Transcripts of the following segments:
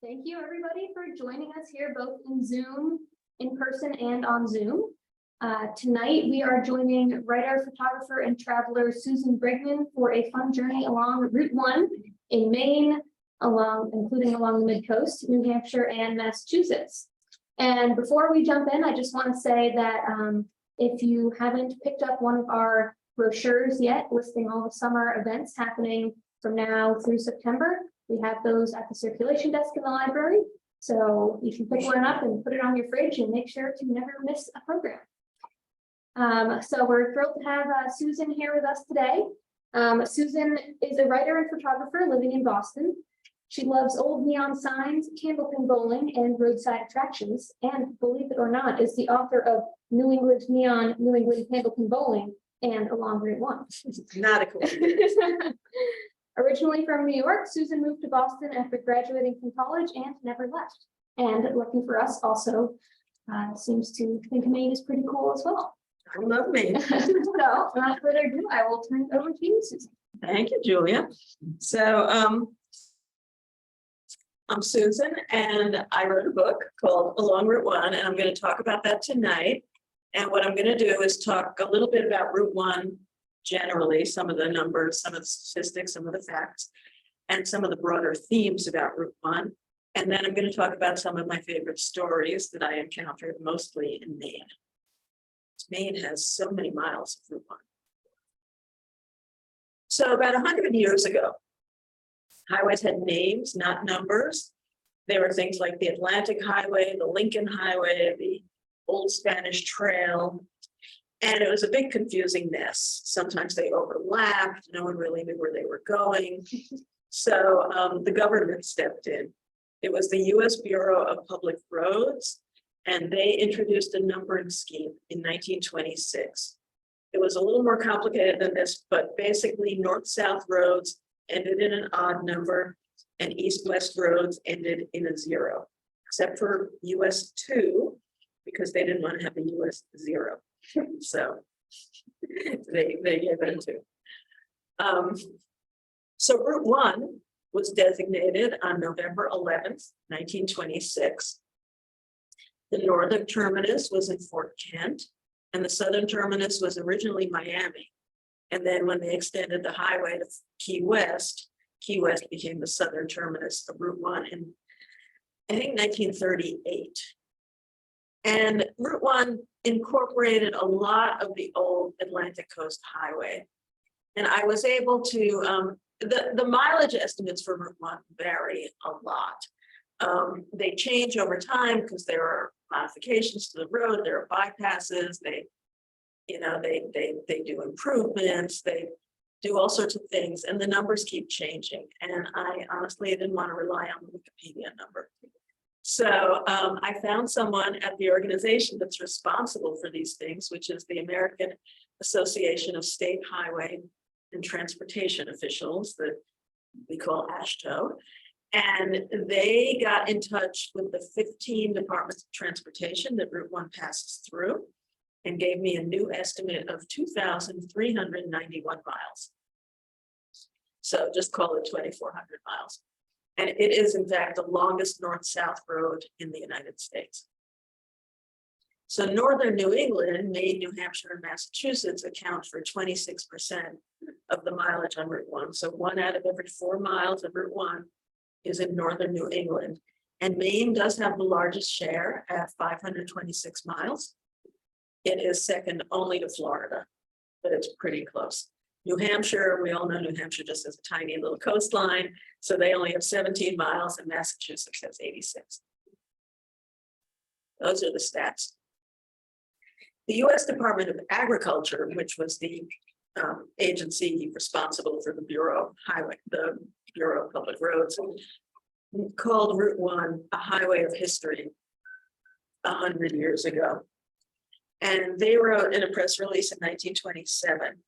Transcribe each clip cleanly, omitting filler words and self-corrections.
Thank you, everybody, for joining us here, both in Zoom, in person, and on Zoom. Tonight, we are joining writer, photographer, and traveler Susan Bregman for a fun journey along Route 1 in Maine, including along the mid-coast, New Hampshire, and Massachusetts. And before we jump in, I just want to say that if you haven't picked up one of our brochures yet, listing all the summer events happening from now through September, we have those at the circulation desk in the library. So you can pick one up and put it on your fridge and make sure to never miss a program. So we're thrilled to have Susan here with us today. Susan is a writer and photographer living in Boston. She loves old neon signs, candlepin bowling, and roadside attractions, and believe it or not, is the author of New England Neon, New England Candlepin Bowling, and Along Route 1. Not a coincidence. Originally from New York, Susan moved to Boston after graduating from college and never left. And lucky for us, also seems to think Maine is pretty cool as well. I love Maine. So, without further ado, I will turn it over to you, Susan. Thank you, Julia. So I'm Susan, and I wrote a book called Along Route 1, and I'm going to talk about that tonight. And what I'm going to do is talk a little bit about Route 1 generally, some of the numbers, some of the statistics, some of the facts, and some of the broader themes about Route 1. And then I'm going to talk about some of my favorite stories that I encountered mostly in Maine. Maine has so many miles of Route 1. So about 100 years ago, highways had names, not numbers. There were things like the Atlantic Highway, the Lincoln Highway, the Old Spanish Trail. And it was a big confusing mess. Sometimes they overlapped. No one really knew where they were going. So the government stepped in. It was the US Bureau of Public Roads, and they introduced a numbering scheme in 1926. It was a little more complicated than this, but basically north-south roads ended in an odd number, and east-west roads ended in a 0, except for US 2, because they didn't want to have the US 0. So they gave it to. So Route 1 was designated on November 11th, 1926. The northern terminus was in Fort Kent, and the southern terminus was originally Miami. And then when they extended the highway to Key West became the southern terminus of Route 1 in, I think, 1938. And Route 1 incorporated a lot of the old Atlantic Coast Highway. And I was able to, the mileage estimates for Route 1 vary a lot. They change over time because there are modifications to the road, there are bypasses, they do improvements, they do all sorts of things, and the numbers keep changing. And I honestly didn't want to rely on the Wikipedia number. So I found someone at the organization that's responsible for these things, which is the American Association of State Highway and Transportation Officials, that we call AASHTO. And they got in touch with the 15 departments of transportation that Route 1 passes through and gave me a new estimate of 2,391 miles. So just call it 2,400 miles. And it is, in fact, the longest north-south road in the United States. So northern New England, Maine, New Hampshire, and Massachusetts account for 26% of the mileage on Route 1. So 1 out of every 4 miles of Route 1 is in northern New England. And Maine does have the largest share at 526 miles. It is second only to Florida, but it's pretty close. New Hampshire, we all know New Hampshire just has a tiny little coastline, so they only have 17 miles, and Massachusetts has 86. Those are the stats. The US Department of Agriculture, which was the agency responsible for the Bureau of Public Roads, called Route 1 a highway of history 100 years ago. And they wrote in a press release in 1927,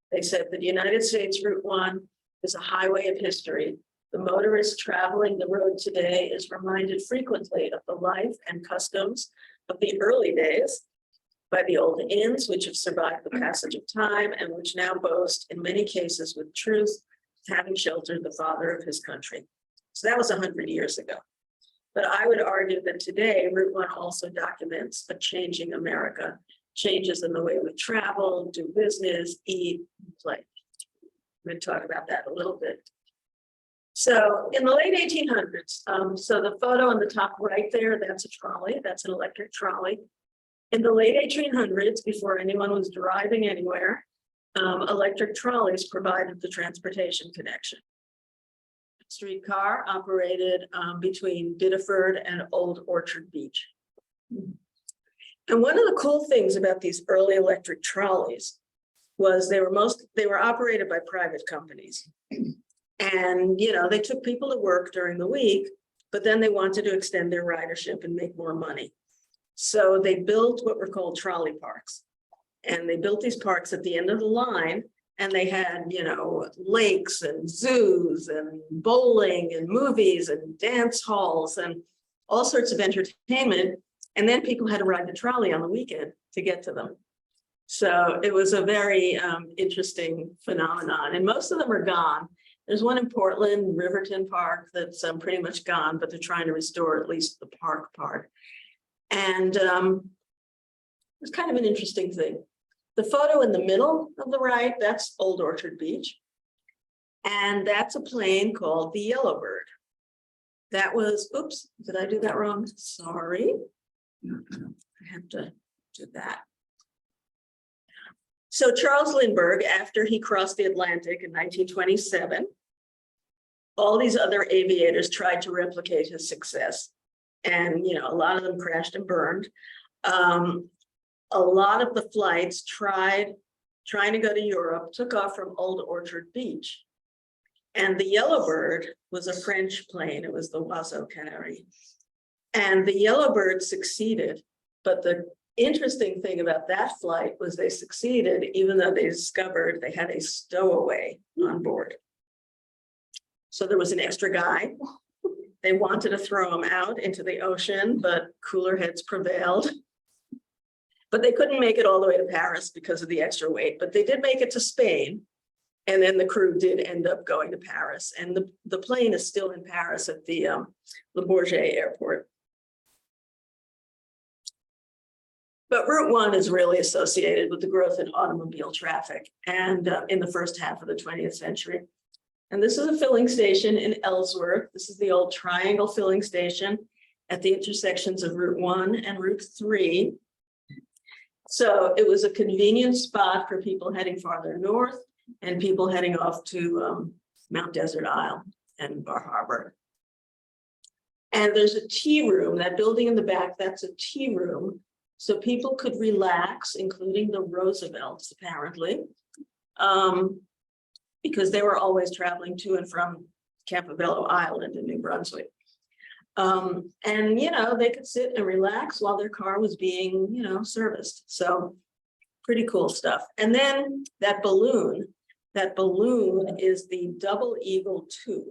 they said that the United States Route 1 is a highway of history. The motorist traveling the road today is reminded frequently of the life and customs of the early days by the old inns, which have survived the passage of time and which now boast, in many cases with truth, having sheltered the father of his country. So that was 100 years ago. But I would argue that today Route 1 also documents a changing America, changes in the way we travel, do business, eat, play. I'm going to talk about that a little bit. So in the late 1800s, so the photo on the top right there, that's a trolley, that's an electric trolley. In the late 1800s, before anyone was driving anywhere, electric trolleys provided the transportation connection. Streetcar operated between Biddeford and Old Orchard Beach. And one of the cool things about these early electric trolleys was they were operated by private companies. And, you know, they took people to work during the week, but then they wanted to extend their ridership and make more money. So they built what were called trolley parks. And they built these parks at the end of the line, and they had, you know, lakes and zoos and bowling and movies and dance halls and all sorts of entertainment. And then people had to ride the trolley on the weekend to get to them. So it was a very interesting phenomenon, and most of them are gone. There's one in Portland, Riverton Park, that's pretty much gone, but they're trying to restore at least the park part. And it's kind of an interesting thing. The photo in the middle of the right, that's Old Orchard Beach. And that's a plane called the Yellowbird. That was, oops, did I do that wrong? Sorry. I have to do that. So Charles Lindbergh, after he crossed the Atlantic in 1927, all these other aviators tried to replicate his success. And, you know, a lot of them crashed and burned. A lot of the flights trying to go to Europe took off from Old Orchard Beach. And the Yellowbird was a French plane. It was the Oiseau Canary. And the Yellowbird succeeded. But the interesting thing about that flight was they succeeded, even though they discovered they had a stowaway on board. So there was an extra guy. They wanted to throw him out into the ocean, but cooler heads prevailed. But they couldn't make it all the way to Paris because of the extra weight, but they did make it to Spain. And then the crew did end up going to Paris. And the plane is still in Paris at the Le Bourget airport. But Route 1 is really associated with the growth in automobile traffic and in the first half of the 20th century. And this is a filling station in Ellsworth. This is the old triangle filling station at the intersections of Route 1 and Route 3. So it was a convenient spot for people heading farther north and people heading off to Mount Desert Isle and Bar Harbor. And there's a tea room, that building in the back, that's a tea room. So people could relax, including the Roosevelts, apparently, because they were always traveling to and from Campobello Island in New Brunswick. And, you know, they could sit and relax while their car was being, you know, serviced. So pretty cool stuff. And then that balloon is the Double Eagle II.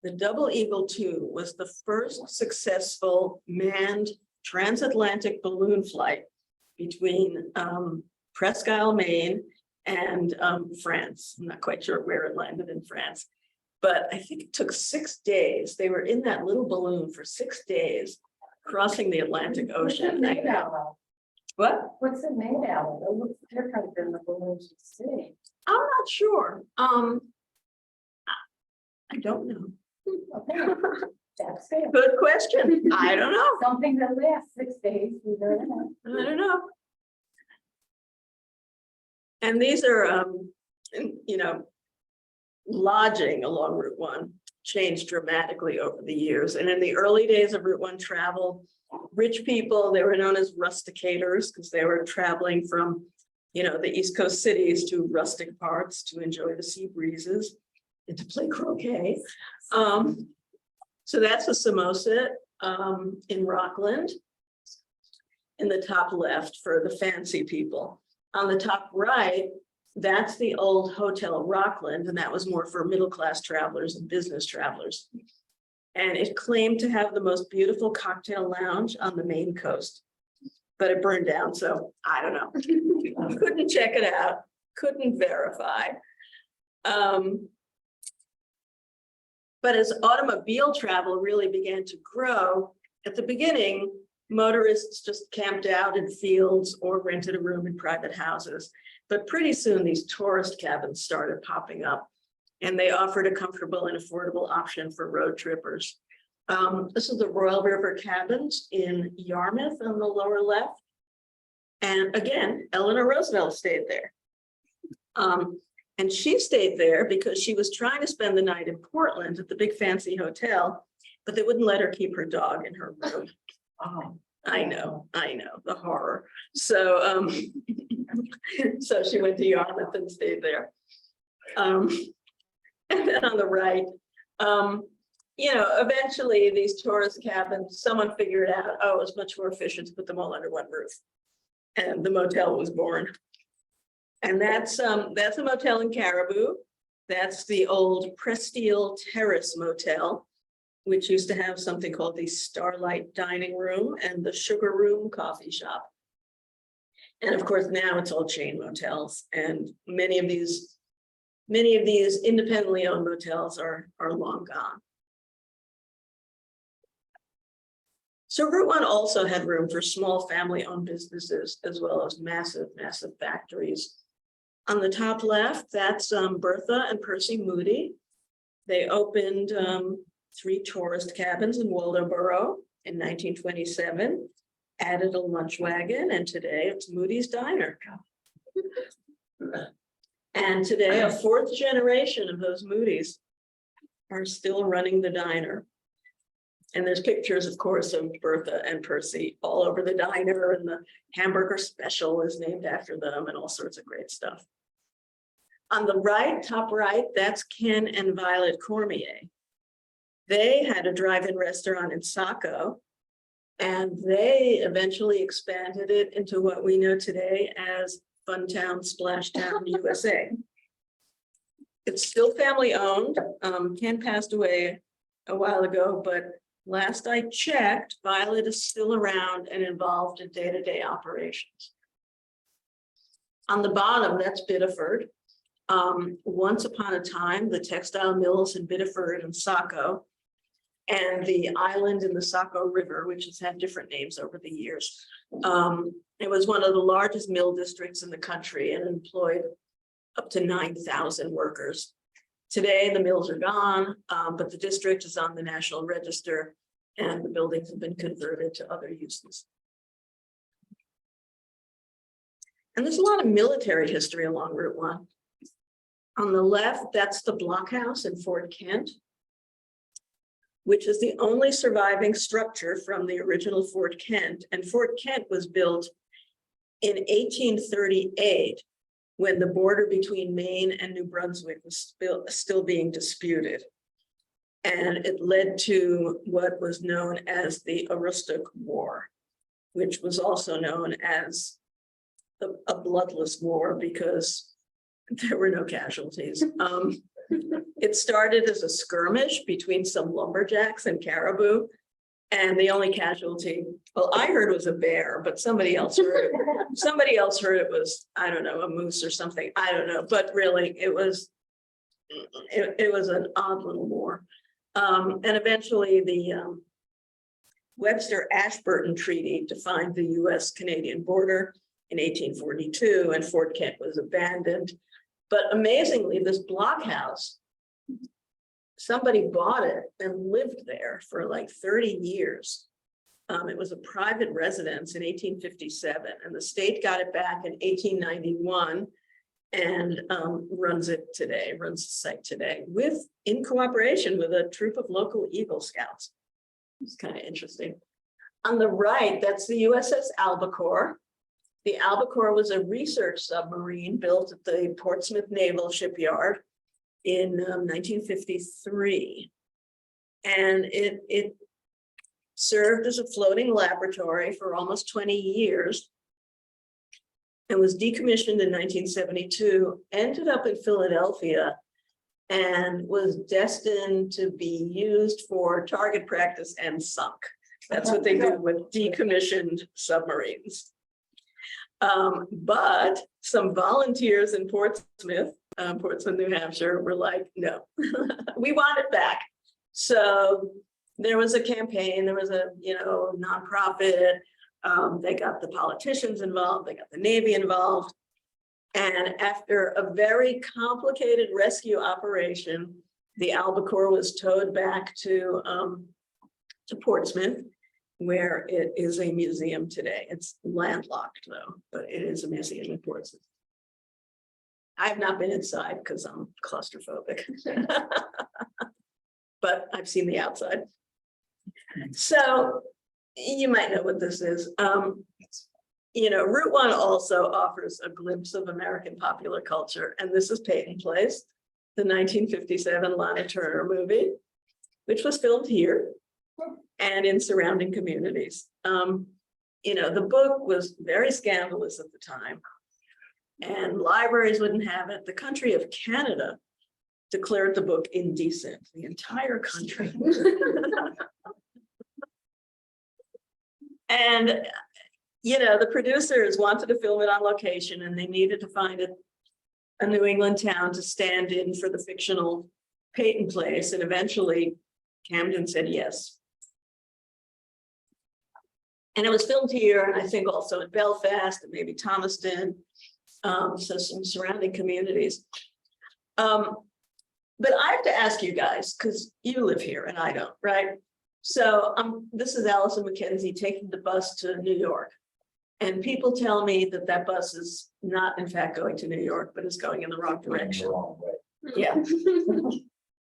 The Double Eagle II was the first successful manned transatlantic balloon flight between Presque Isle, Maine and France. I'm not quite sure where it landed in France, but I think it took 6 days. They were in that little balloon for 6 days, crossing the Atlantic Ocean. What? What's it made out of? It looks different than the balloons you see. I'm not sure. I don't know. Okay. That's it. Good question. I don't know. Something that lasts 6 days. We don't know. I don't know. And these are, you know, lodging along Route 1 changed dramatically over the years. And in the early days of Route 1 travel, rich people, they were known as rusticators because they were traveling from, you know, the East Coast cities to rustic parts to enjoy the sea breezes and to play croquet. So that's a Samoset in Rockland in the top left for the fancy people. On the top right, that's the old Hotel Rockland, and that was more for middle-class travelers and business travelers. And it claimed to have the most beautiful cocktail lounge on the Maine coast, but it burned down, so I don't know. Couldn't check it out, couldn't verify. But as automobile travel really began to grow, at the beginning, motorists just camped out in fields or rented a room in private houses. But pretty soon these tourist cabins started popping up, and they offered a comfortable and affordable option for road trippers. This is the Royal River Cabins in Yarmouth on the lower left. And again, Eleanor Roosevelt stayed there. And she stayed there because she was trying to spend the night in Portland at the big fancy hotel, but they wouldn't let her keep her dog in her room. Oh, I know, the horror. So, so she went to Yarmouth and stayed there. And then on the right, eventually these tourist cabins, someone figured out, oh, it was much more efficient to put them all under one roof. And the motel was born. And that's a motel in Caribou. That's the old Prestile Terrace Motel, which used to have something called the Starlight Dining Room and the Sugar Room Coffee Shop. And of course, now it's all chain motels, and many of these independently owned motels are long gone. So Route 1 also had room for small family-owned businesses as well as massive factories. On the top left, that's Bertha and Percy Moody. They opened 3 tourist cabins in Waldoboro in 1927, added a lunch wagon, and today it's Moody's Diner. And today, a 4th generation of those Moody's are still running the diner. And there's pictures, of course, of Bertha and Percy all over the diner, and the hamburger special is named after them, and all sorts of great stuff. On the right, top right, that's Ken and Violet Cormier. They had a drive-in restaurant in Saco, and they eventually expanded it into what we know today as Funtown, Splashtown, USA. It's still family owned. Ken passed away a while ago, but last I checked, Violet is still around and involved in day-to-day operations. On the bottom, that's Biddeford. Once upon a time, the textile mills in Biddeford and Saco, and the island in the Saco River, which has had different names over the years. It was one of the largest mill districts in the country and employed up to 9,000 workers. Today, the mills are gone, but the district is on the National Register, and the buildings have been converted to other uses. And there's a lot of military history along Route 1. On the left, that's the blockhouse in Fort Kent, which is the only surviving structure from the original Fort Kent. And Fort Kent was built in 1838, when the border between Maine and New Brunswick was still being disputed. And it led to what was known as the Aroostook War, which was also known as a bloodless war because there were no casualties. It started as a skirmish between some lumberjacks and Caribou, and the only casualty, well, I heard it was a bear, but somebody else heard it was, I don't know, a moose or something. I don't know, but really it was an odd little war. And eventually the Webster-Ashburton Treaty defined the US-Canadian border in 1842, and Fort Kent was abandoned. But amazingly, this blockhouse, somebody bought it and lived there for like 30 years. It was a private residence in 1857, and the state got it back in 1891 and runs the site today in cooperation with a troop of local Eagle Scouts. It's kind of interesting. On the right, that's the USS Albacore. The Albacore was a research submarine built at the Portsmouth Naval Shipyard in 1953. And it served as a floating laboratory for almost 20 years and was decommissioned in 1972, ended up in Philadelphia, and was destined to be used for target practice and sunk. That's what they do with decommissioned submarines. But some volunteers in Portsmouth, New Hampshire, were like, no, we want it back. So there was a campaign, there was a, nonprofit. They got the politicians involved, they got the Navy involved. And after a very complicated rescue operation, the albacore was towed back to Portsmouth, where it is a museum today. It's landlocked though, but it is a museum in Portsmouth. I've not been inside because I'm claustrophobic, but I've seen the outside. So you might know what this is. Route 1 also offers a glimpse of American popular culture, and this is Peyton Place, the 1957 Lana Turner movie, which was filmed here and in surrounding communities. The book was very scandalous at the time, and libraries wouldn't have it. The country of Canada declared the book indecent, the entire country. And the producers wanted to film it on location, and they needed to find a New England town to stand in for the fictional Peyton Place, and eventually Camden said yes. And it was filmed here, and I think also in Belfast and maybe Thomaston, so some surrounding communities. But I have to ask you guys, because you live here and I don't, right? So this is Allison McKenzie taking the bus to New York. And people tell me that that bus is not in fact going to New York, but is going in the wrong direction. Yeah.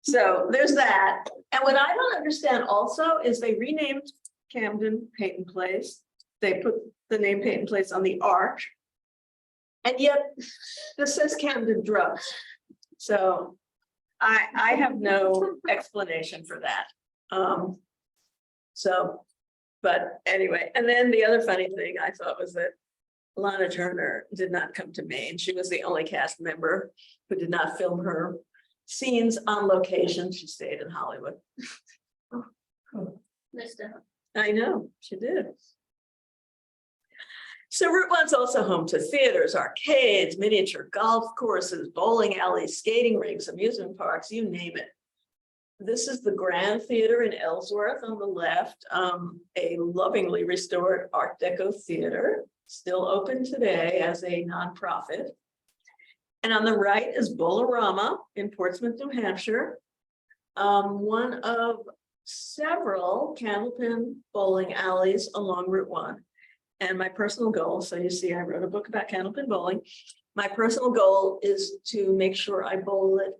So there's that. And what I don't understand also is they renamed Camden Peyton Place. They put the name Peyton Place on the arch. And yet this says Camden Drugs. So I have no explanation for that. But anyway, and then the other funny thing I thought was that Lana Turner did not come to Maine. She was the only cast member who did not film her scenes on location. She stayed in Hollywood. I know, she did. So Route 1's also home to theaters, arcades, miniature golf courses, bowling alleys, skating rinks, amusement parks, you name it. This is the Grand Theater in Ellsworth on the left, a lovingly restored Art Deco theater, still open today as a nonprofit. And on the right is Bolorama in Portsmouth, New Hampshire, one of several candlepin bowling alleys along Route 1. And my personal goal, so you see I wrote a book about candlepin bowling. My personal goal is to make sure I bowl at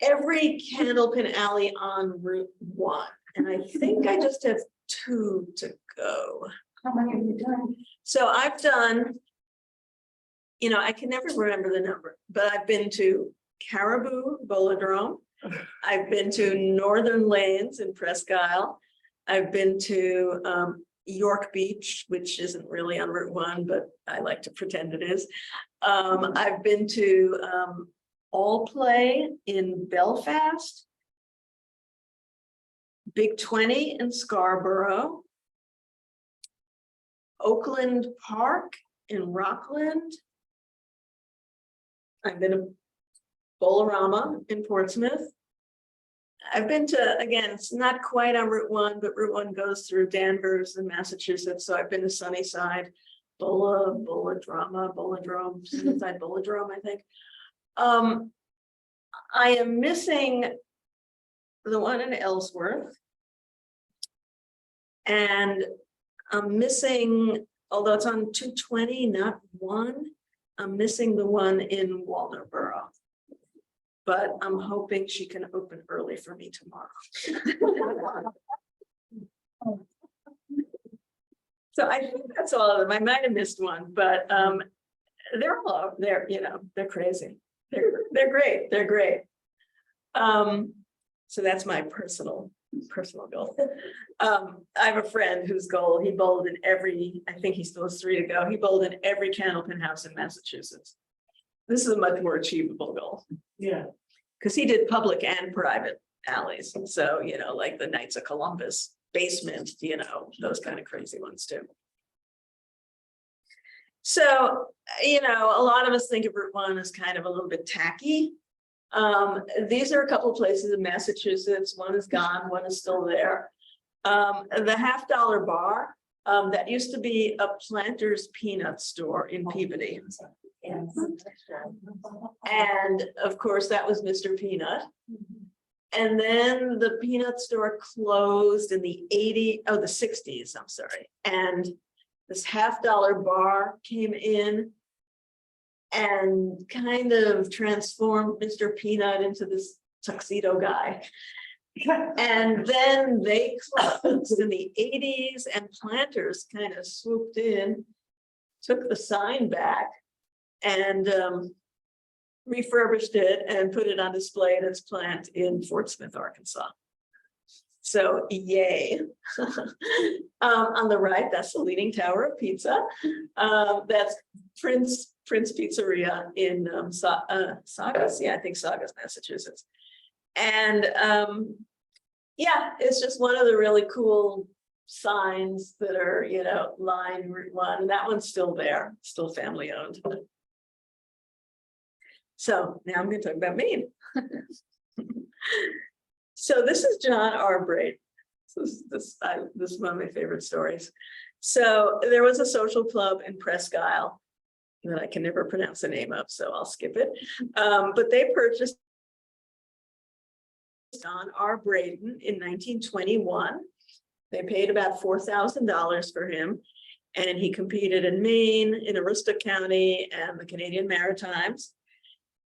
every candlepin alley on Route 1. And I think I just have 2 to go. How many have you done? So I've done, I can never remember the number, but I've been to Caribou Bowlodrome. I've been to Northern Lanes in Presque Isle. I've been to York Beach, which isn't really on Route 1, but I like to pretend it is. I've been to All Play in Belfast, Big 20 in Scarborough, Oakland Park in Rockland. I've been to Bolorama in Portsmouth. I've been to, again, it's not quite on Route 1, but Route 1 goes through Danvers and Massachusetts. So I've been to Sunnyside, Bolodrome, Sunnyside Bolodrome, I think. I am missing the one in Ellsworth. And I'm missing, although it's on 220, not 1, I'm missing the one in Waldoboro. But I'm hoping she can open early for me tomorrow. So I think that's all of them. I might have missed one, but they're all they're crazy. They're great. They're great. So that's my personal goal. I have a friend whose goal, he bowled in every, I think he still has 3 to go. He bowled in every candlepin house in Massachusetts. This is a much more achievable goal. Yeah. Because he did public and private alleys. So, like the Knights of Columbus basement, those kind of crazy ones too. So, a lot of us think of Route 1 as kind of a little bit tacky. These are a couple of places in Massachusetts. One is gone, one is still there. The $50 bar, that used to be a Planters peanut store in Peabody. Yes. And of course, that was Mr. Peanut. And then the peanut store closed in the the 60s, I'm sorry. And this $50 bar came in and kind of transformed Mr. Peanut into this tuxedo guy. And then they closed in the 80s, and Planters kind of swooped in, took the sign back, and refurbished it and put it on display at its plant in Fort Smith, Arkansas. So yay. On the right, that's the Leaning Tower of Pizza. That's Prince Pizzeria in Saugus. Yeah, I think Saugus, Massachusetts. And yeah, it's just one of the really cool signs that are, you know, line Route 1, and that one's still there, still family owned. So now I'm going to talk about Maine. So this is John R. Braden. This is one of my favorite stories. So there was a social club in Presque Isle that I can never pronounce the name of, so I'll skip it. But they purchased John R. Braden in 1921. They paid about $4,000 for him, and he competed in Maine, in Aroostook County, and the Canadian Maritimes.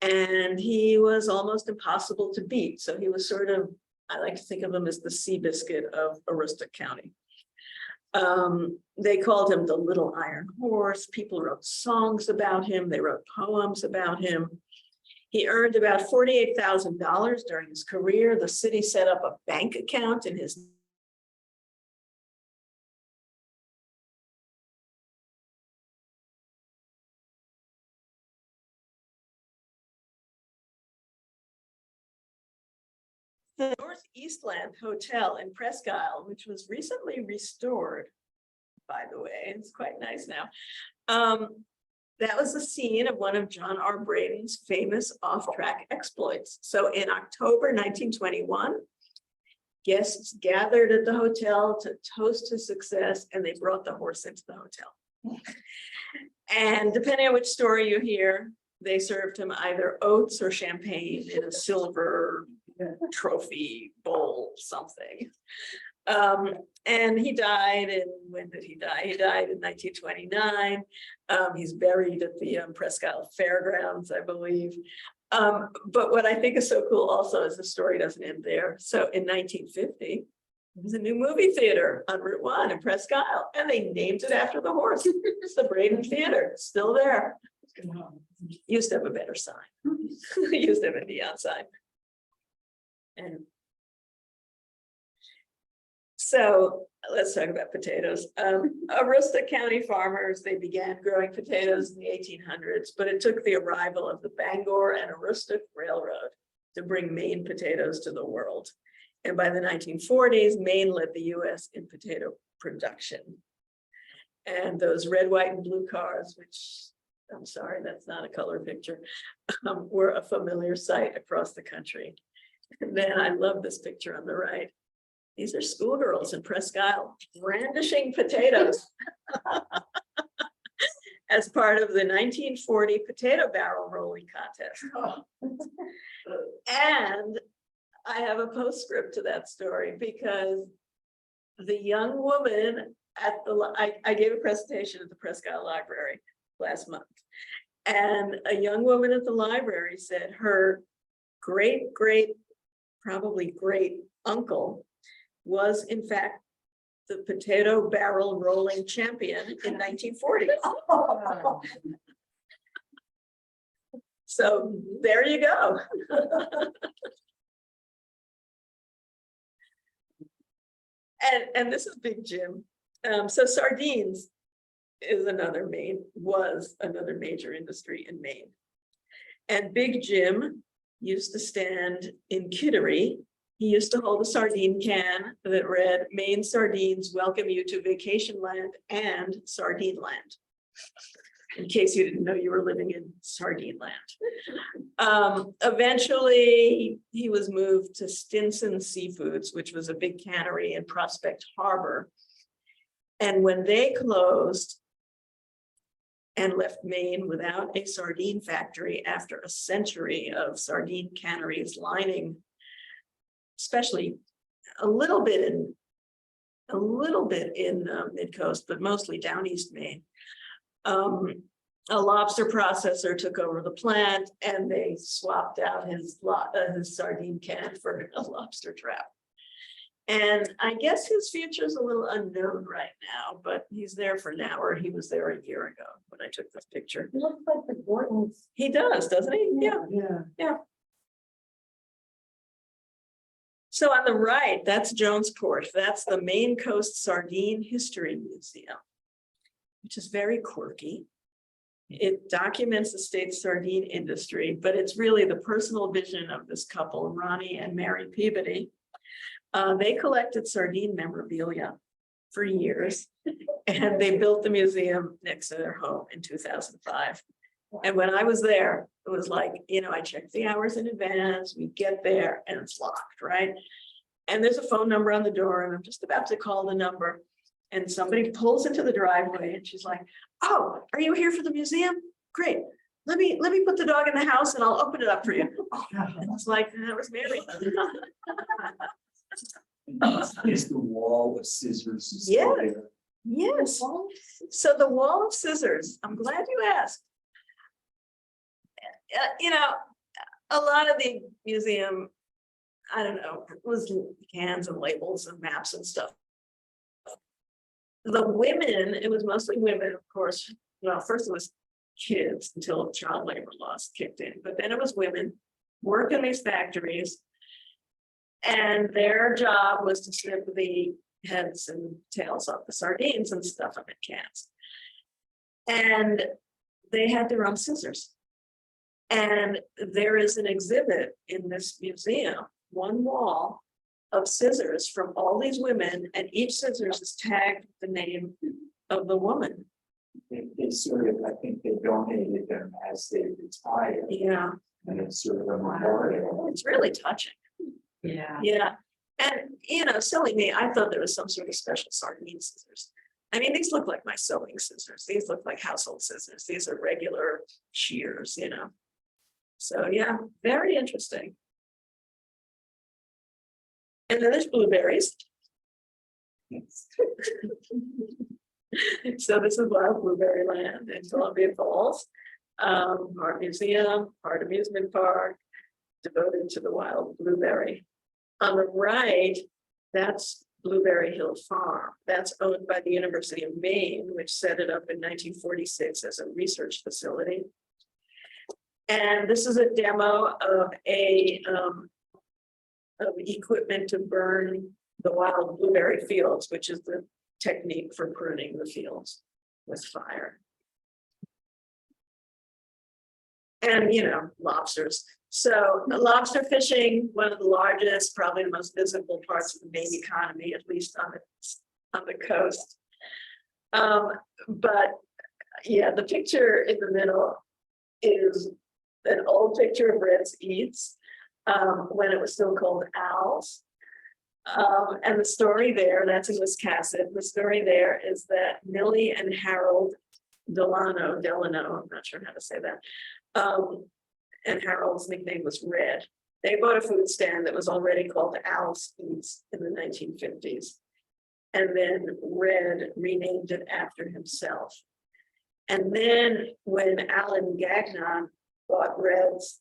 And he was almost impossible to beat. So he was sort of, I like to think of him as the Seabiscuit of Aroostook County. They called him the Little Iron Horse. People wrote songs about him. They wrote poems about him. He earned about $48,000 during his career. The city set up a bank account in his the Northeastland Hotel in Presque Isle, which was recently restored, by the way. It's quite nice now. That was the scene of one of John R. Braden's famous off-track exploits. So in October 1921, guests gathered at the hotel to toast his success, and they brought the horse into the hotel. And depending on which story you hear, they served him either oats or champagne in a silver trophy bowl, something. And he died in, when did he die? He died in 1929. He's buried at the Presque Isle Fairgrounds, I believe. But what I think is so cool also is the story doesn't end there. So in 1950, there was a new movie theater on Route 1 in Presque Isle, and they named it after the horse. It's the Braden Theater, still there. Used to have a better sign. Used to have a neon sign. And so let's talk about potatoes. Aroostook County farmers, they began growing potatoes in the 1800s, but it took the arrival of the Bangor and Aroostook Railroad to bring Maine potatoes to the world. And by the 1940s, Maine led the US in potato production. And those red, white, and blue cars, which I'm sorry, that's not a color picture, were a familiar sight across the country. And then I love this picture on the right. These are schoolgirls in Presque Isle brandishing potatoes as part of the 1940 potato barrel rolling contest. And I have a postscript to that story because the young woman at the, I gave a presentation at the Presque Isle Library last month. And a young woman at the library said her probably great uncle was in fact the potato barrel rolling champion in 1940. So there you go. And this is Big Jim. So sardines was another major industry in Maine. And Big Jim used to stand in Kittery. He used to hold a sardine can that read, "Maine sardines welcome you to vacation land and sardine land." in case you didn't know you were living in sardine land. Eventually, he was moved to Stinson Seafoods, which was a big cannery in Prospect Harbor. And when they closed and left Maine without a sardine factory after a century of sardine canneries lining, especially a little bit in mid-coast, but mostly down East Maine. A lobster processor took over the plant and they swapped out his sardine can for a lobster trap. And I guess his future is a little unknown right now, but he's there for now, or he was there a year ago when I took this picture. He looks like the Gordons. He does, doesn't he? Yeah. Yeah. So on the right, that's Jonesport. That's the Maine Coast Sardine History Museum, which is very quirky. It documents the state's sardine industry, but it's really the personal vision of this couple, Ronnie and Mary Peabody. They collected sardine memorabilia for years, and they built the museum next to their home in 2005. And when I was there, it was like, I checked the hours in advance, we get there and it's locked, right? And there's a phone number on the door and I'm just about to call the number. And somebody pulls into the driveway and she's like, "Oh, are you here for the museum? Great. Let me put the dog in the house and I'll open it up for you." And it's like, that was Mary. Is the wall of scissors? Yeah. Yes. So the wall of scissors, I'm glad you asked. A lot of the museum, I don't know, was cans and labels and maps and stuff. The women, it was mostly women, of course. Well, first it was kids until child labor laws kicked in, but then it was women work in these factories. And their job was to snip the heads and tails off the sardines and stuff them in cans. And they had their own scissors. And there is an exhibit in this museum, one wall of scissors from all these women, and each scissors is tagged with the name of the woman. They sort of, I think they donated them as they retired. Yeah, And it's sort of a memorial. it's really touching. Yeah. Yeah. And, silly me, I thought there was some sort of special sardine scissors. I mean, these look like my sewing scissors. These look like household scissors. These are regular shears, So yeah, very interesting. And then there's blueberries. So this is wild blueberry land in Columbia Falls. Art museum, art amusement park, devoted to the wild blueberry. On the right, that's Blueberry Hill Farm. That's owned by the University of Maine, which set it up in 1946 as a research facility. And this is a demo of of equipment to burn the wild blueberry fields, which is the technique for pruning the fields with fire. And lobsters. So lobster fishing, one of the largest, probably the most visible parts of the Maine economy, at least on the coast. But yeah, the picture in the middle is an old picture of Red's Eats when it was still called Al's. And the story there, that's in Wiscasset. The story there is that Millie and Harold Delano, I'm not sure how to say that. And Harold's nickname was Red. They bought a food stand that was already called Al's Eats in the 1950s. And then Red renamed it after himself. And then when Alan Gagnon bought Red's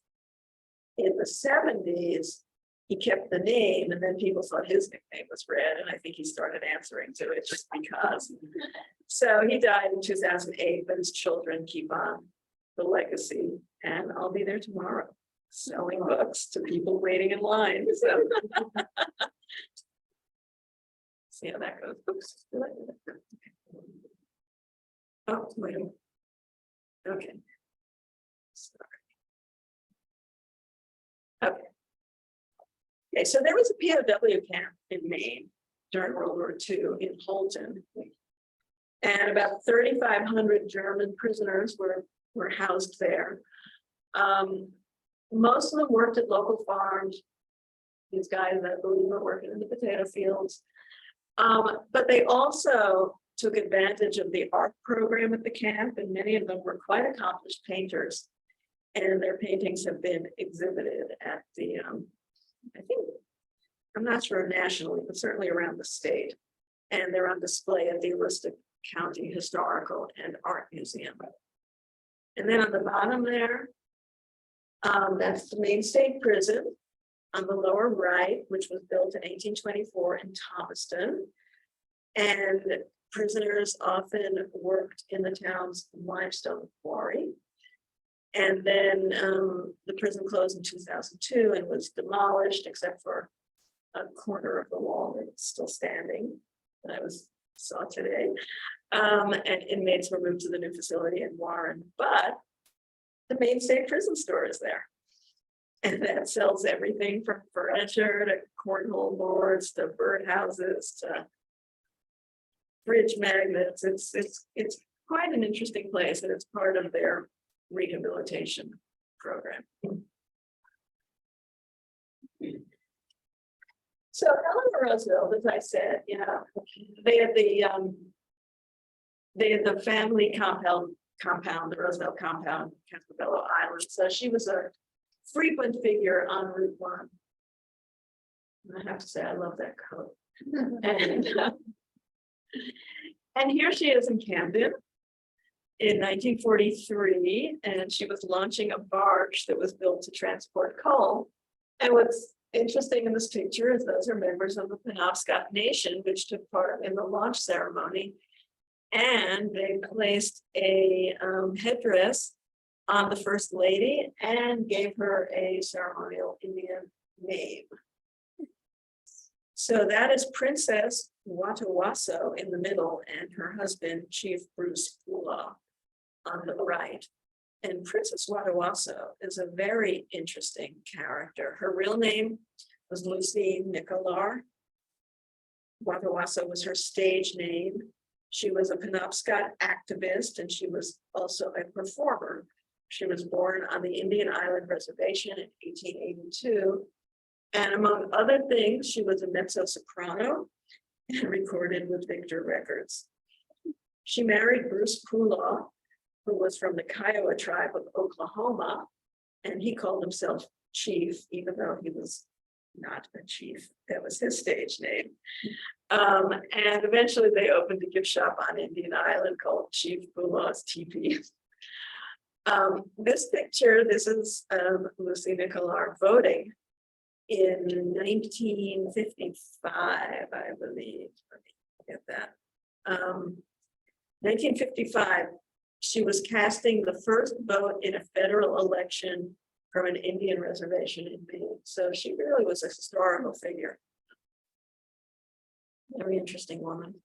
in the 70s, he kept the name, and then people thought his nickname was Red, and I think he started answering to it just because. So he died in 2008, but his children keep on the legacy, and I'll be there tomorrow selling books to people waiting in line. So see how that goes. Oops. Oh, wait. Okay. Sorry. Okay. Okay, so there was a POW camp in Maine during World War II in Holton. And about 3,500 German prisoners were housed there. Most of them worked at local farms. These guys, I believe, were working in the potato fields. But they also took advantage of the art program at the camp, and many of them were quite accomplished painters. And their paintings have been exhibited at the, I think, I'm not sure nationally, but certainly around the state. And they're on display at the Aroostook County Historical and Art Museum. And then on the bottom there, that's the Maine State Prison on the lower right, which was built in 1824 in Thomaston. And prisoners often worked in the town's limestone quarry. And then the prison closed in 2002 and was demolished, except for a corner of the wall that's still standing that I saw today. And inmates were moved to the new facility in Warren, but the Maine State Prison store is there. And that sells everything from furniture to cornhole boards to birdhouses to fridge magnets. It's quite an interesting place, and it's part of their rehabilitation program. So Eleanor Roosevelt, as I said, they had the family compound, the Roosevelt compound, Campobello Island. So she was a frequent figure on Route 1. And I have to say, I love that coat. And here she is in Camden in 1943, and she was launching a barge that was built to transport coal. And what's interesting in this picture is those are members of the Penobscot Nation, which took part in the launch ceremony. And they placed a headdress on the First Lady and gave her a ceremonial Indian name. So that is Princess Watawasso in the middle, and her husband, Chief Bruce Pula, on the right. And Princess Watawasso is a very interesting character. Her real name was Lucy Nicolar. Watawasso was her stage name. She was a Penobscot activist, and she was also a performer. She was born on the Indian Island Reservation in 1882. And among other things, she was a mezzo-soprano and recorded with Victor Records. She married Bruce Pula, who was from the Kiowa tribe of Oklahoma, and he called himself Chief, even though he was not a chief. That was his stage name. And eventually they opened a gift shop on Indian Island called Chief Pula's Teepee. This picture, this is Lucy Nicolar voting in 1955, I believe. Let me get that. 1955, she was casting the first vote in a federal election from an Indian reservation in Maine. So she really was a historical figure. Very interesting woman.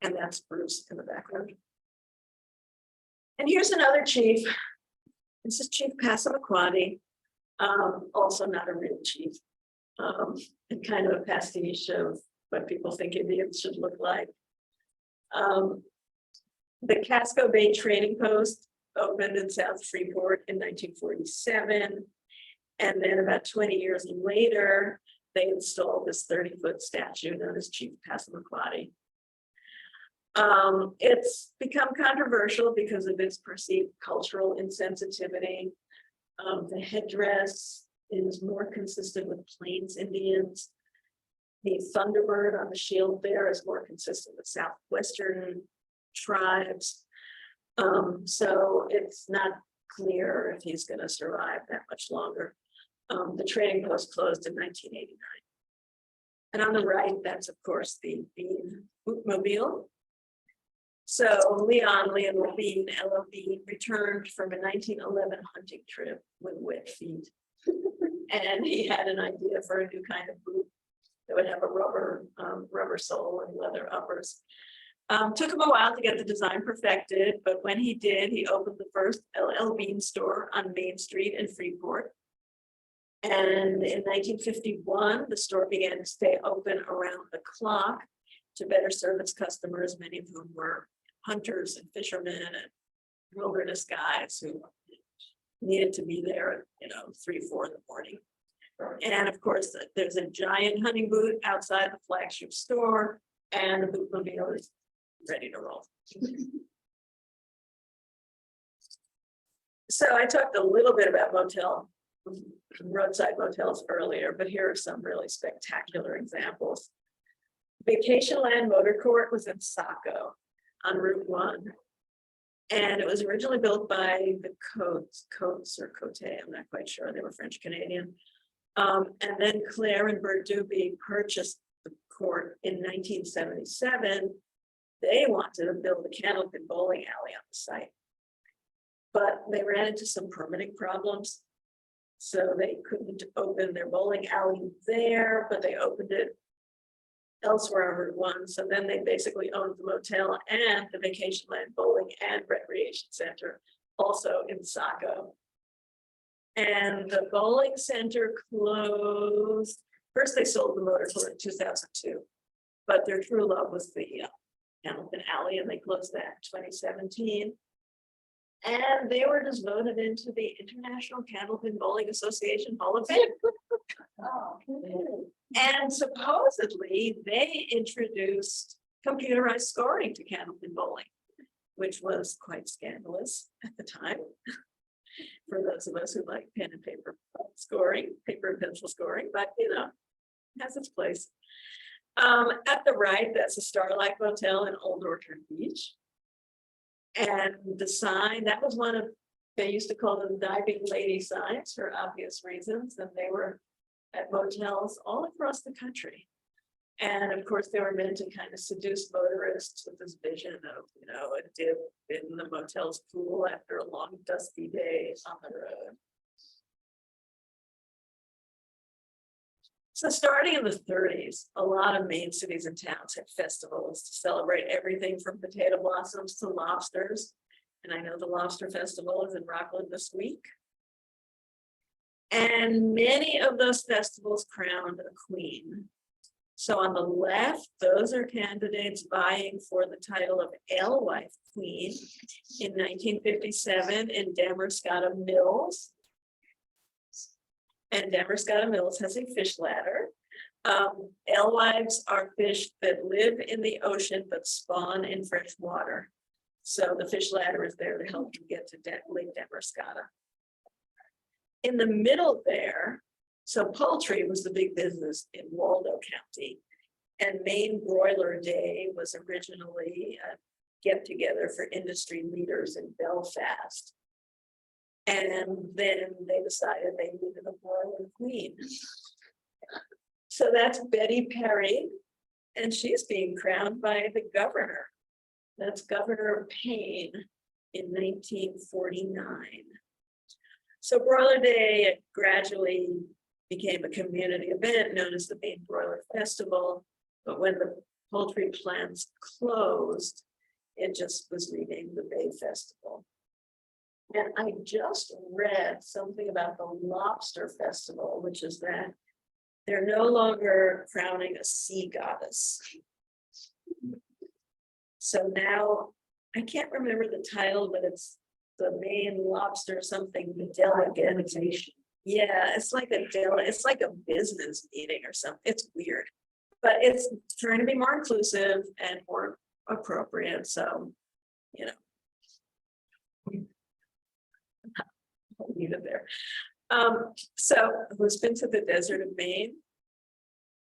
And that's Bruce in the background. And here's another chief. This is Chief Passamaquoddy, also not a real chief, and kind of a pastiche of what people think Indians should look like. The Casco Bay Trading Post opened in South Freeport in 1947. And then about 20 years later, they installed this 30-foot statue known as Chief Passamaquoddy. It's become controversial because of its perceived cultural insensitivity. The headdress is more consistent with Plains Indians. The Thunderbird on the shield there is more consistent with Southwestern tribes. So it's not clear if he's going to survive that much longer. The trading post closed in 1989. And on the right, that's of course the Bean bootmobile. So Leon Levine, LLB, returned from a 1911 hunting trip with wet feet. And he had an idea for a new kind of boot that would have a rubber sole and leather uppers. Took him a while to get the design perfected, but when he did, he opened the first LL Bean store on Main Street in Freeport. And in 1951, the store began to stay open around the clock to better serve its customers, many of whom were hunters and fishermen and wilderness guys who needed to be there at, 3, 4 in the morning. And of course, there's a giant hunting boot outside the flagship store, and the bootmobile is ready to roll. So I talked a little bit about roadside motels earlier, but here are some really spectacular examples. Vacation Land Motor Court was in Saco on Route 1. And it was originally built by the Coates or Cote, I'm not quite sure, they were French Canadian. And then Claire and Bert Doobie purchased the court in 1977. They wanted to build a candlepin bowling alley on the site. But they ran into some permitting problems. So they couldn't open their bowling alley there, but they opened it elsewhere on Route 1. So then they basically owned the motel and the Vacation Land Bowling and Recreation Center, also in Saco. And the bowling center closed. First, they sold the motor court in 2002, but their true love was the Hamilton Alley, and they closed that in 2017. And they were just voted into the International Candlepin Bowling Association Hall of Fame. And supposedly they introduced computerized scoring to candlepin bowling, which was quite scandalous at the time. For those of us who like pen and paper scoring, paper and pencil scoring, but has its place. At the right, that's a Starlight Motel in Old Orchard Beach. And the sign, that was one of, they used to call them diving lady signs for obvious reasons, and they were at motels all across the country. And of course, they were meant to kind of seduce motorists with this vision of, a dip in the motel's pool after a long dusty day on the road. So starting in the 30s, a lot of Maine cities and towns had festivals to celebrate everything from potato blossoms to lobsters. And I know the Lobster Festival is in Rockland this week. And many of those festivals crowned a queen. So on the left, those are candidates vying for the title of alewife queen in 1957 in Damerscotta Mills. And Damerscotta Mills has a fish ladder. Alewives are fish that live in the ocean but spawn in fresh water. So the fish ladder is there to help you get to Lake Damerscotta. In the middle there, so poultry was the big business in Waldo County. And Maine Broiler Day was originally a get-together for industry leaders in Belfast. And then they decided they needed a broiler queen. So that's Betty Perry, and she's being crowned by the governor. That's Governor Payne in 1949. So Broiler Day gradually became a community event known as the Maine Broiler Festival. But when the poultry plants closed, it just was renamed the Bay Festival. And I just read something about the Lobster Festival, which is that they're no longer crowning a sea goddess. So now, I can't remember the title, but it's the Maine Lobster something delegation. Yeah, it's like a business meeting or something. It's weird, but it's trying to be more inclusive and more appropriate. So, I'll leave it there. So who's been to the desert of Maine?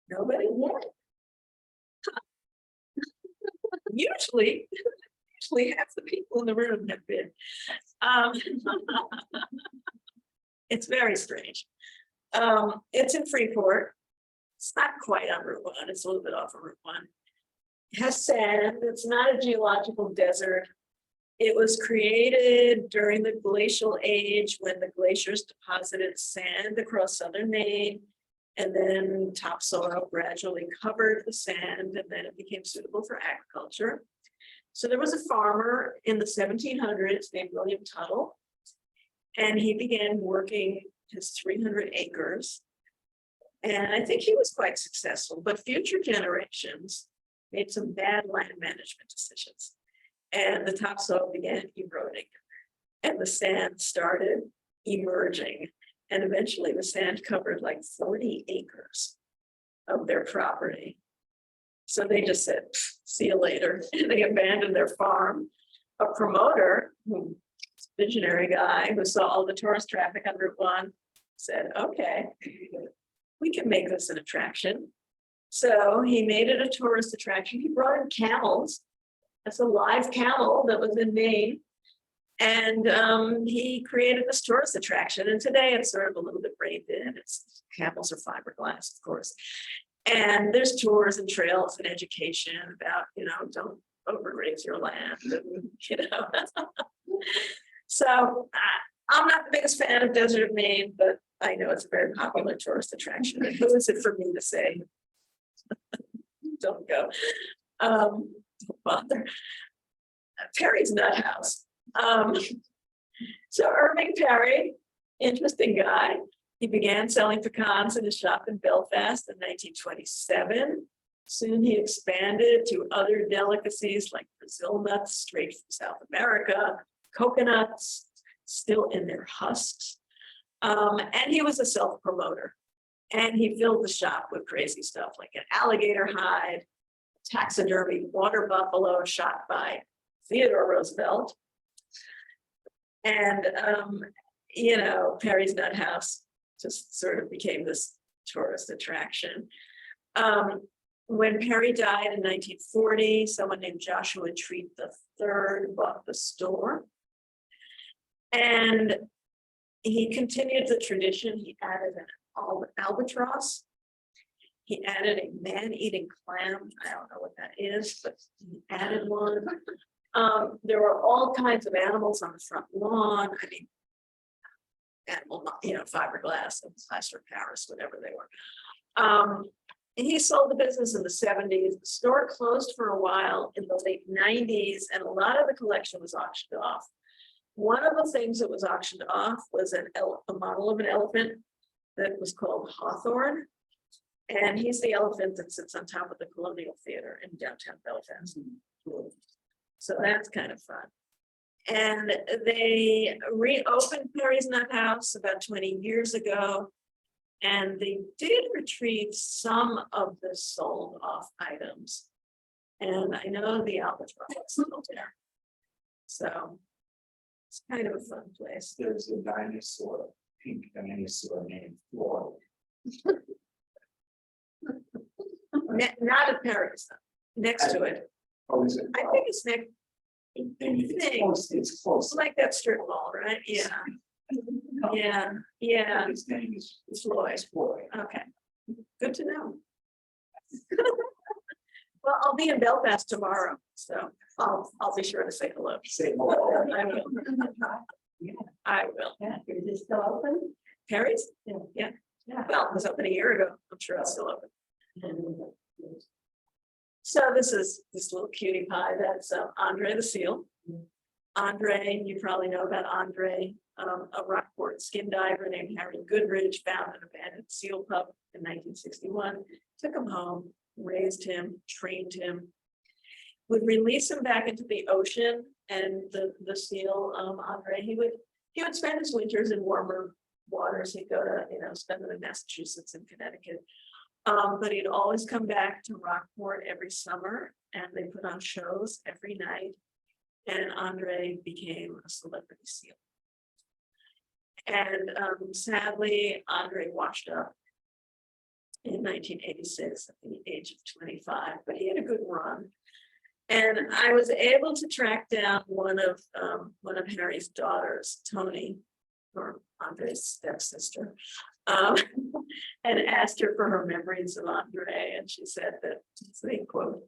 Nobody yet. Usually half the people in the room have been. It's very strange. It's in Freeport. It's not quite on Route 1. It's a little bit off of Route 1. It has sand. It's not a geological desert. It was created during the glacial age when the glaciers deposited sand across southern Maine, and then topsoil gradually covered the sand, and then it became suitable for agriculture. So there was a farmer in the 1700s named William Tuttle, and he began working his 300 acres. And I think he was quite successful, but future generations made some bad land management decisions. and the topsoil began eroding, and the sand started emerging, and eventually the sand covered like 40 acres of their property. So they just said, see you later, and they abandoned their farm. A promoter, visionary guy who saw all the tourist traffic on Route 1, said, okay, we can make this an attraction. So he made it a tourist attraction. He brought in camels. That's a live camel that was in Maine. And he created this tourist attraction. And today it's sort of a little bit reined in. It's camels are fiberglass, of course. And there's tours and trails and education about, don't overgraze your land, So I'm not the biggest fan of Desert of Maine, but I know it's a very popular tourist attraction. And who is it for me to say? Don't go. Don't bother. Perry's Nut House. So Irving Perry, interesting guy. He began selling pecans in his shop in Belfast in 1927. Soon he expanded to other delicacies like Brazil nuts straight from South America, coconuts still in their husks. And he was a self-promoter. And he filled the shop with crazy stuff like an alligator hide, taxidermy water buffalo shot by Theodore Roosevelt. And, Perry's Nut House just sort of became this tourist attraction. When Perry died in 1940, someone named Joshua Treat III bought the store. And he continued the tradition. He added an albatross. He added a man-eating clam. I don't know what that is, but he added one. There were all kinds of animals on the front lawn. I mean, animal, fiberglass and plaster of Paris, whatever they were. And he sold the business in the 70s. The store closed for a while in the late 90s, and a lot of the collection was auctioned off. One of the things that was auctioned off was a model of an elephant that was called Hawthorne. And he's the elephant that sits on top of the Colonial Theater in downtown Belfast. So that's kind of fun. And they reopened Perry's Nut House about 20 years ago. And they did retrieve some of the sold off items. And I know the albatross is still there. So it's kind of a fun place. There's a dinosaur, pink dinosaur named Floyd. Not at Perry's, next to it. Oh, is it? I think it's next, It's close, it's close. like that strip mall, right? Yeah. Yeah. His name is Floyd. Floyd. Okay, good to know. Well, I'll be in Belfast tomorrow, so I'll be sure to say hello. Say hello. I will. I will. Yeah, is it still open? Perry's? Yeah. Well, it was open a year ago. I'm sure it's still open. So this is this little cutie pie. That's Andre the seal. Andre, you probably know about Andre, a Rockport skin diver named Harry Goodridge found an abandoned seal pup in 1961, took him home, raised him, trained him, would release him back into the ocean, and the seal, Andre, he would spend his winters in warmer waters. He'd go to, spend them in Massachusetts and Connecticut. But he'd always come back to Rockport every summer, and they put on shows every night. And Andre became a celebrity seal. And sadly, Andre washed up in 1986 at the age of 25, but he had a good run. And I was able to track down one of Harry's daughters, Tony, or Andre's stepsister, and asked her for her memories of Andre. And she said that, quote,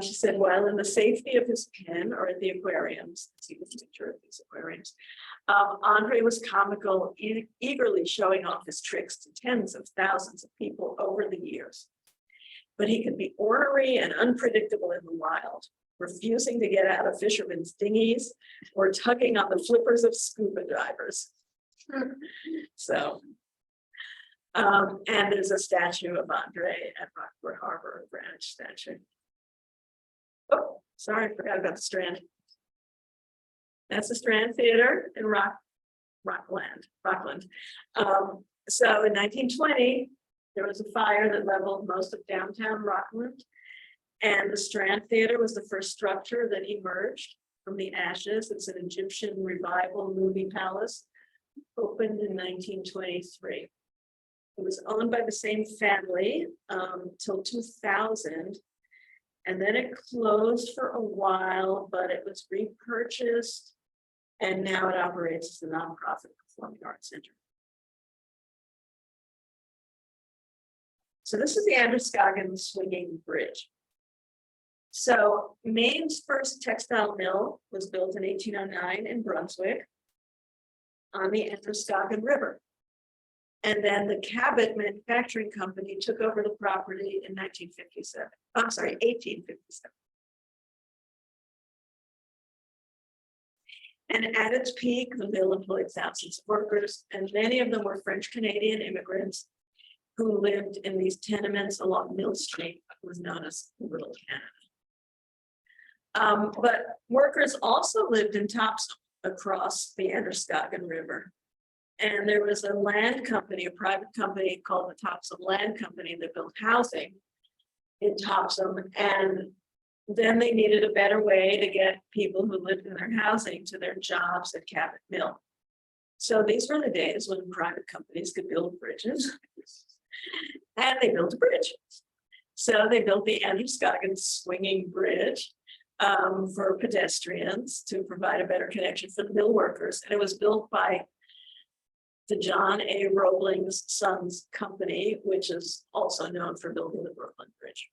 she said, while in the safety of his pen or at the aquariums, see the picture of these aquariums, Andre was comical, eagerly showing off his tricks to tens of thousands of people over the years. But he could be ornery and unpredictable in the wild, refusing to get out of fishermen's dinghies or tugging on the flippers of scuba divers. So, and there's a statue of Andre at Rockport Harbor, a granite statue. Oh, sorry, I forgot about the Strand. That's the Strand Theater in Rockland. So in 1920, there was a fire that leveled most of downtown Rockland. And the Strand Theater was the first structure that emerged from the ashes. It's an Egyptian revival movie palace, opened in 1923. It was owned by the same family till 2000. And then it closed for a while, but it was repurchased. And now it operates as a nonprofit performing arts center. So this is the Androscoggin Swinging Bridge. So Maine's first textile mill was built in 1809 in Brunswick on the Androscoggin River. And then the Cabot Manufacturing Company took over the property in 1857. And at its peak, the mill employed thousands of workers, and many of them were French Canadian immigrants who lived in these tenements along Mill Street, was known as Little Canada. But workers also lived in Topsom across the Androscoggin River. And there was a land company, a private company called the Topsom Land Company that built housing in Topsom. And then they needed a better way to get people who lived in their housing to their jobs at Cabot Mill. So these were the days when private companies could build bridges. And they built a bridge. So they built the Androscoggin Swinging Bridge for pedestrians to provide a better connection for the mill workers. And it was built by the John A. Roebling's Sons Company, which is also known for building the Brooklyn Bridge.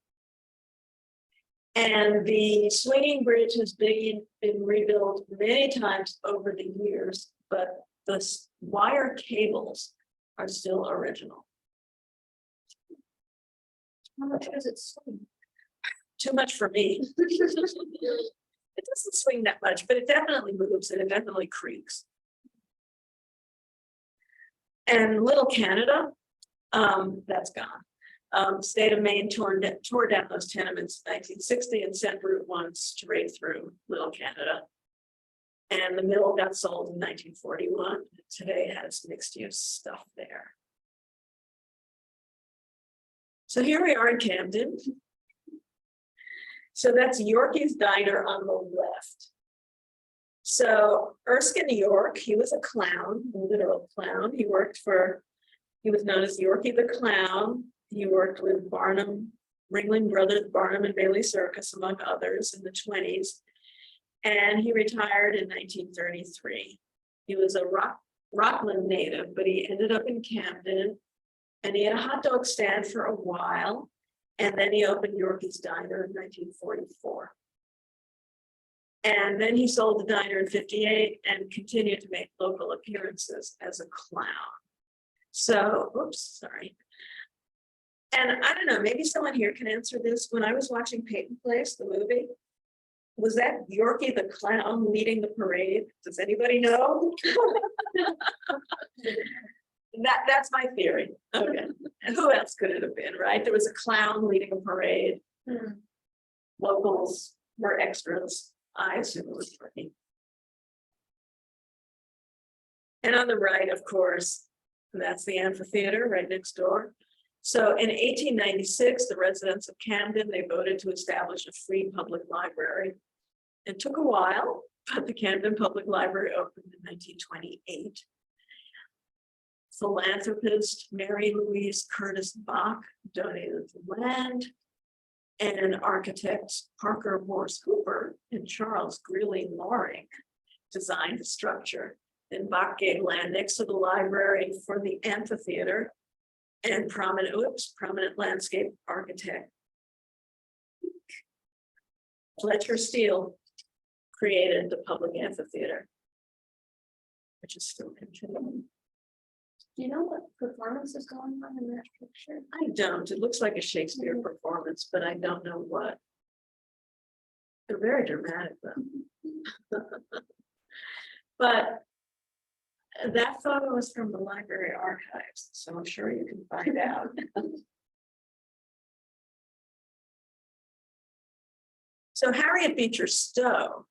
And the swinging bridge has been rebuilt many times over the years, but the wire cables are still original. How much does it swing? Too much for me. It doesn't swing that much, but it definitely moves and it definitely creaks. And Little Canada, that's gone. State of Maine tore down those tenements in 1960 and sent Route 1 straight through Little Canada. And the mill got sold in 1941. Today it has mixed use stuff there. So here we are in Camden. So that's Yorkie's Diner on the left. So Erskine York, he was a clown, a literal clown. He was known as Yorkie the Clown. He worked with Barnum, Ringling Brothers, Barnum and Bailey Circus, among others, in the 1920s. And he retired in 1933. He was a Rockland native, but he ended up in Camden. And he had a hot dog stand for a while. And then he opened Yorkie's Diner in 1944. And then he sold the diner in 1958 and continued to make local appearances as a clown. So, oops, sorry. And I don't know, maybe someone here can answer this. When I was watching Peyton Place, the movie, was that Yorkie the Clown leading the parade? Does anybody know? That's my theory. Okay. And who else could it have been, right? There was a clown leading a parade. Locals were extras. I assume it was Yorkie. And on the right, of course, that's the amphitheater right next door. So in 1896, the residents of Camden, they voted to establish a free public library. It took a while, but the Camden Public Library opened in 1928. Philanthropist Mary Louise Curtis Bach donated the land, and architects Parker Morse Hooper and Charles Greeley Loring designed the structure. Then Bach gave land next to the library for the amphitheater, and prominent landscape architect Fletcher Steele created the public amphitheater, which is still continuing. Do you know what performance is going on in that picture? I don't. It looks like a Shakespeare performance, but I don't know what. They're very dramatic, though. But that photo is from the library archives, so I'm sure you can find out. So Harriet Beecher Stowe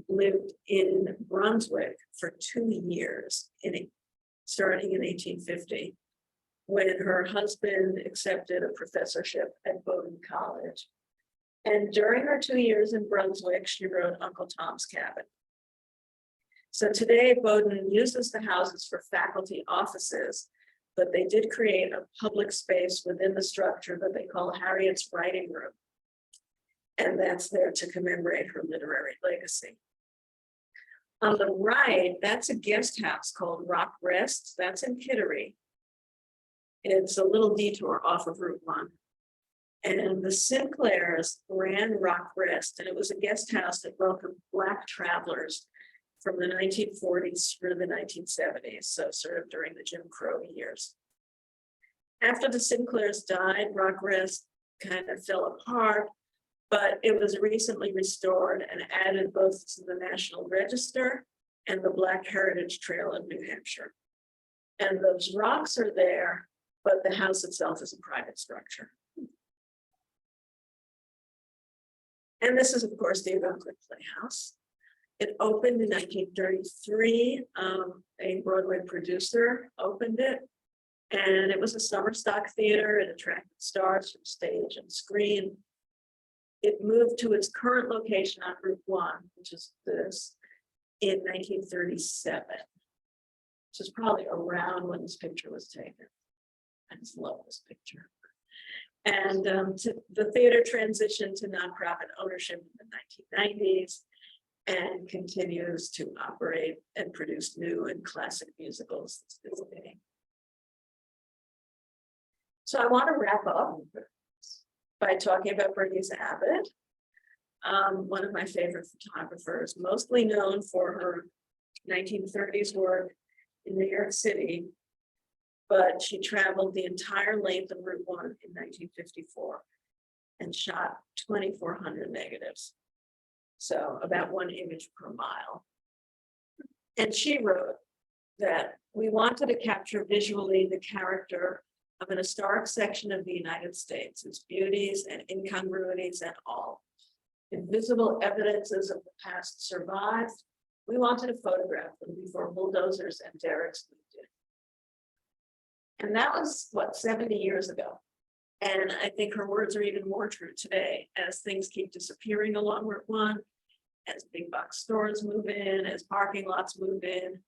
lived in Brunswick for 2 years starting in 1850, when her husband accepted a professorship at Bowdoin College. And during her 2 years in Brunswick, she wrote Uncle Tom's Cabin. So today, Bowdoin uses the houses for faculty offices, but they did create a public space within the structure that they call Harriet's Writing Room. And that's there to commemorate her literary legacy. On the right, that's a guest house called Rock Rest. That's in Kittery. It's a little detour off of Route 1. And the Sinclairs ran Rock Rest, and it was a guest house that welcomed Black travelers from the 1940s through the 1970s, so sort of during the Jim Crow years. After the Sinclairs died, Rock Rest kind of fell apart, but it was recently restored and added both to the National Register and the Black Heritage Trail in New Hampshire. And those rocks are there, but the house itself is a private structure. And this is, of course, the Algonquin Playhouse. It opened in 1933. A Broadway producer opened it, and it was a summer stock theater. It attracted stars from stage and screen. It moved to its current location on Route 1, which is this, in 1937, which is probably around when this picture was taken. I just love this picture. And the theater transitioned to nonprofit ownership in the 1990s and continues to operate and produce new and classic musicals. So I want to wrap up by talking about Bernice Abbott, one of my favorite photographers, mostly known for her 1930s work in New York City, but she traveled the entire length of Route 1 in 1954 and shot 2,400 negatives. So about 1 image per mile. And she wrote that we wanted to capture visually the character of an historic section of the United States, its beauties and incongruities and all. Invisible evidences of the past survived. We wanted to photograph them before bulldozers and derricks moved in. And that was, what, 70 years ago. And I think her words are even more true today as things keep disappearing along Route 1, as big box stores move in, as parking lots move in,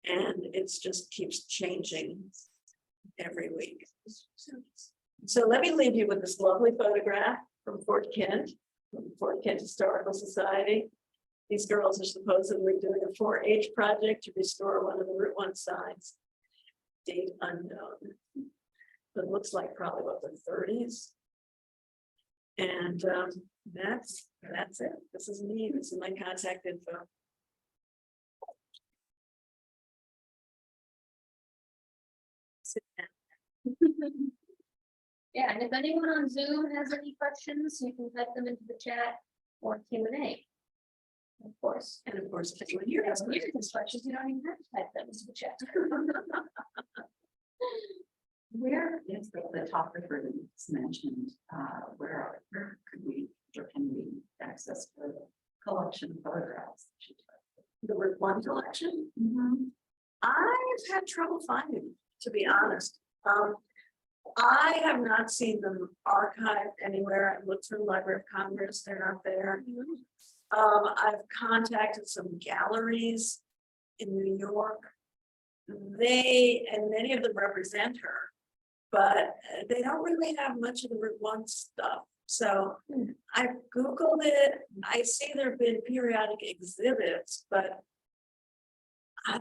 and it just keeps changing every week. So let me leave you with this lovely photograph from Fort Kent Historical Society. These girls are supposedly doing a 4-H project to restore one of the Route 1 signs. Date unknown. But it looks like probably what, the 30s. And that's it. This is me. This is my contact info. Yeah, and if anyone on Zoom has any questions, you can type them into the chat or Q&A. Of course. And of course, if When you're asking these questions, you don't even have to type them into the chat. Where is the photographer that you just mentioned? Where could we, or can we access the collection of photographs? the Route 1 collection, I've had trouble finding, to be honest. I have not seen them archived anywhere. I've looked through the Library of Congress, they're not there. I've contacted some galleries in New York. And many of them represent her, but they don't really have much of the Route 1 stuff. So I've Googled it. I see there have been periodic exhibits, but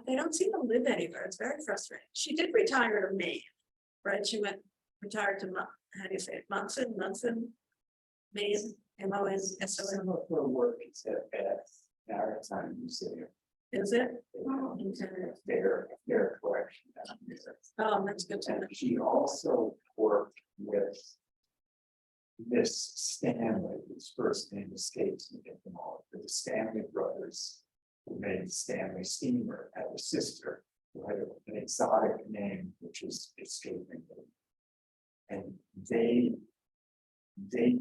they don't seem to live anywhere. It's very frustrating. She did retire to Maine, right? She retired to, how do you say it? Munson, Maine, M-O-N-S-O-N. Some of her work is at Maritime Museum. Is it? Their collection. Oh, that's good to know. And she also worked with Miss Stanley, whose first name escapes me at the moment, but the Stanley brothers, who made Stanley Steamer, had a sister who had an exotic name, which is escaping me. And they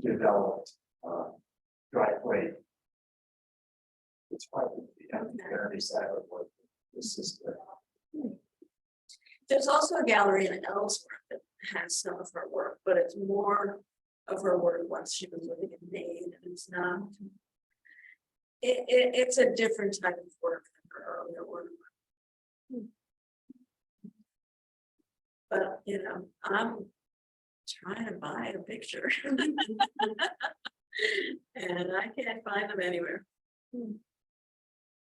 developed dry plate It's probably the very side of what this is. There's also a gallery in Ellsworth that has some of her work, but it's more of her work once she was living in Maine, and it's not. It's a different type of work than her earlier work. But I'm trying to buy a picture. And I can't find them anywhere.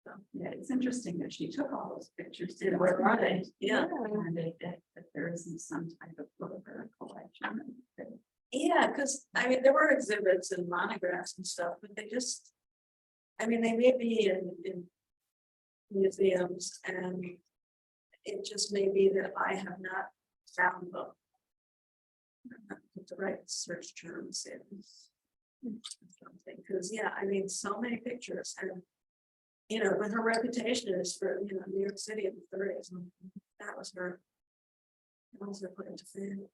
So, yeah, it's interesting that she took all those pictures. And where are they? Yeah. And that there isn't some type of book or collection. Yeah, because I mean, there were exhibits and monographs and stuff, but they just, I mean, they may be in museums, and it just may be that I have not found them. Put the right search terms in. Something, because yeah, I mean, so many pictures, and but her reputation is for New York City in the 30s, and that was her claim to fame.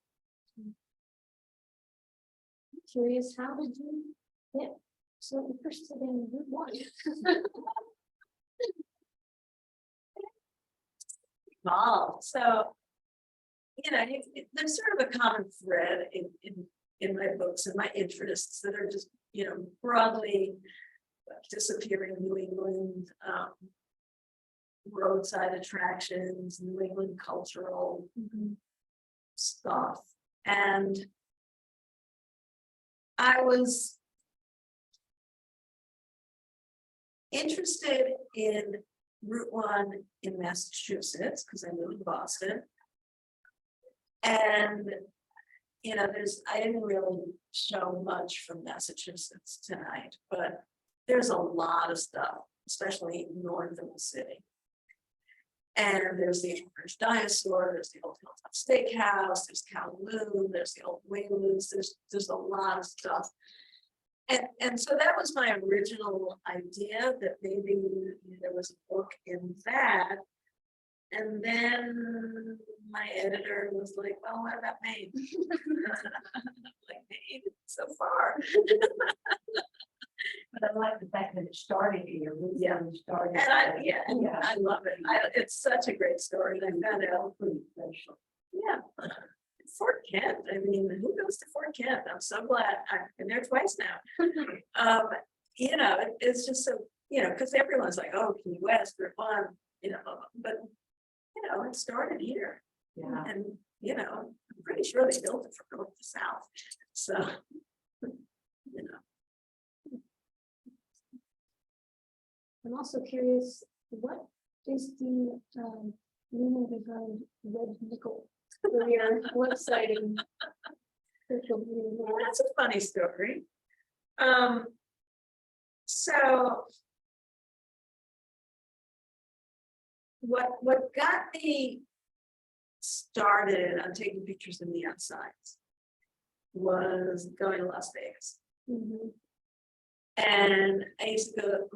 Curious, how did you get so interested in Route 1? Involved. So, there's sort of a common thread in my books and my interests that are just, broadly disappearing New England, roadside attractions, New England cultural stuff. And I was interested in Route 1 in Massachusetts because I live in Boston. And I didn't really show much from Massachusetts tonight, but there's a lot of stuff, especially north of the city. And there's the orange dinosaur, there's the old Hilltop Steakhouse, there's Kowloon, there's the old Whalers, there's a lot of stuff. And so that was my original idea, that maybe there was a book in that. And then my editor was like, well, what about Maine? Like, Maine, so far. But I like the fact that it started here. Yeah. Started. And I love it. It's such a great story. And I found out pretty special. Yeah. Fort Kent. I mean, who goes to Fort Kent? I'm so glad I've been there twice now. It's just so, because everyone's like, oh, Key West, Route 1, but it started here. Yeah. And, I'm pretty sure they built it from north to south. So, I'm also curious, what is the meaning behind red nickel for your website and social media? That's a funny story. So what got me started on taking pictures in neon signs was going to Las Vegas. And I used to go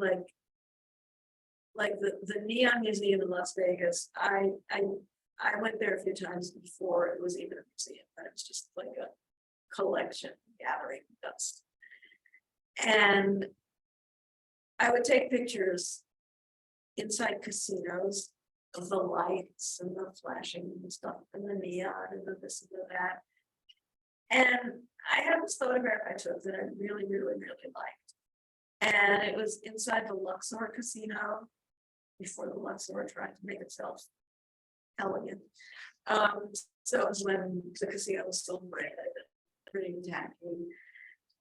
like the Neon Museum in Las Vegas. I went there a few times before it was even a museum, but it was just like a collection gathering dust. And I would take pictures inside casinos of the lights and the flashing and stuff and the neon and the this and the that. And I had this photograph I took that I really, really, really liked. And it was inside the Luxor casino before the Luxor tried to make itself elegant. So it was when the casino was still red, pretty tacky.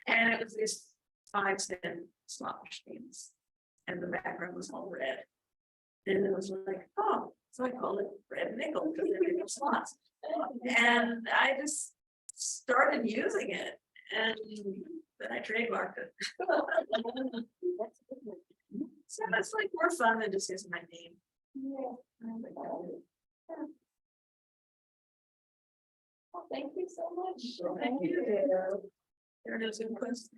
And it was these 5-cent slot machines. And the background was all red. And it was like, oh, so I called it red nickel because they're nickel slots. And I just started using it. And then I trademarked it. So that's like more fun than just using my name. Well, thank you so much. Thank you. There are no Zoom questions.